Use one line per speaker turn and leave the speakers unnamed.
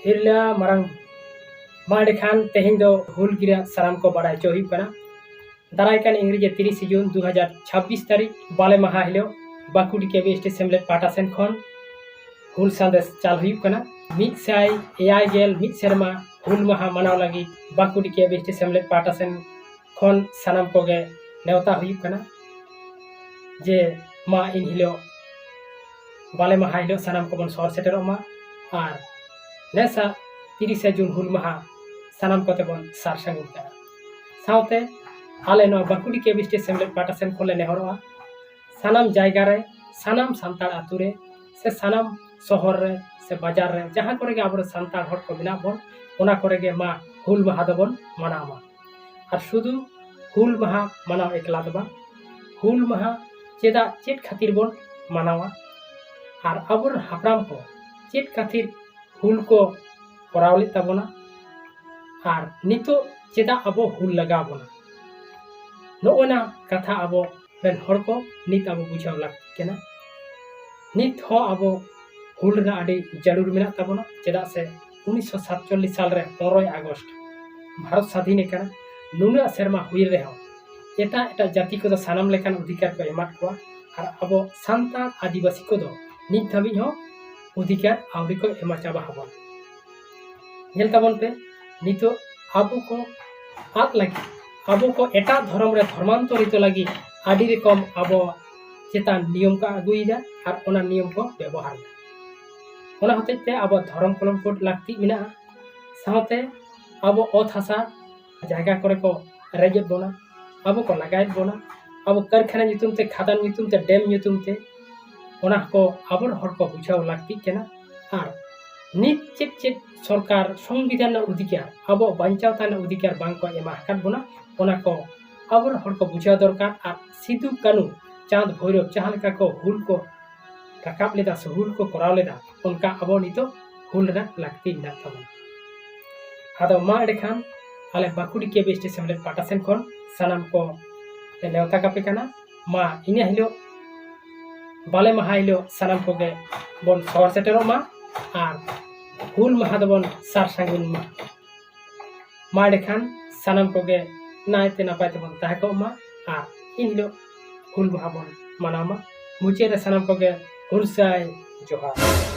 हिरला मारंग मा देखा तेहन दो हुल गिरा साराम को बड़ा चो दारायकान इंग्रेजी 30 जून 2026 तारीख बाले माहा हिलो बाकुड़ी केबी स्टेट सेमलेट पाटा सेन खन हुल संदेश चाल मिद साय एयाय गेल मिद सेरमा हुल माहा मनाव लगी बाकुड़ी केबी स्टेट सेमलेट पाटा सेन खन सानाम कोगे नेवता जे मा इन हिलो बाले माहा हिलो सानाम को बन सर सेटेरोमा और नेसा 30 जून हुल माहा सानाम कोते बन सार संगुन कना साउते आले नो बाकुड़ी केबी स्टेट सेमलेट पाटा सेन खोले नेहरोआ सानाम जायगा रे सानाम सांतार आतु रे से सानाम शहर रे से बाजार रे जहाँ करे आबो सांतार हर को बिना बन ओना करे मा हुल माहा दबन मनावा और शुधु हुल माहा मनाव एकला दबा हुल माहा चेदा चेत खातिर बन मनावा और आबोर हापराम को चेत खातिर हुल को करावली तबना और नितो चेदा आबो हुल लगा बना नोना कथा आबो बेन हर को नित आबो बुझाव लागना नित हो आबो हुल रा आडी जरूर मेना तबना चेदा से 1947 साल रे 15 अगस्त भारत स्वाधीन एकना नुना सेरमा हुई रे हो एटा एटा जाति को सानाम लेकान अधिकार को एमात को और आबो सांतार आदिवासी को नित धाबी हो अधिकार आवरी को एमा चाबा हबन नेल तबन पे नितो आबो को आग लगी आबो को एटा धर्म रे धर्मांतरित लगी आदि रकम आबो चेतान नियम का अगुईदा और ओना नियम को व्यवहार ओना होते आबो धर्म कलम कोड लागती मिना साथे आबो ओत हासा जायगा करे को रेजेत बोना आबो को लगायत बोना आबो कारखाना नितुम ते खादान नितुम ते डेम नितुम ते ओना को आबो हर को बुझाव लागती केना और नित चेक चेक सरकार संविधान अधिकार आबो बांचाव ताना अधिकार बांग को एमा हकात बोना ओना को आबो हर को बुझाव दरकार और सिदु कानू चांद भैरव जहाँ लेका को हुल को राकाब लेदा से हुल को कराव लेदा उनका आबो नितो हुल रा लागती ना तबन आदो मा एखान आले बाकुड़ी केबी स्टेट सेमलेट पाटा सेन खन सानाम को नेवता कापे काना मा इना हिलो बाले माहा हिलो सानाम को गे बन सर सेटेरो मा और हुल माहा दबन सार सांगुन मा एखान सानाम को गे नायते नापाय तबन ताहे को मा और इन हिलो हुल माहा बन मनामा मुचे रे सानाम को गे हुल साय जोहार।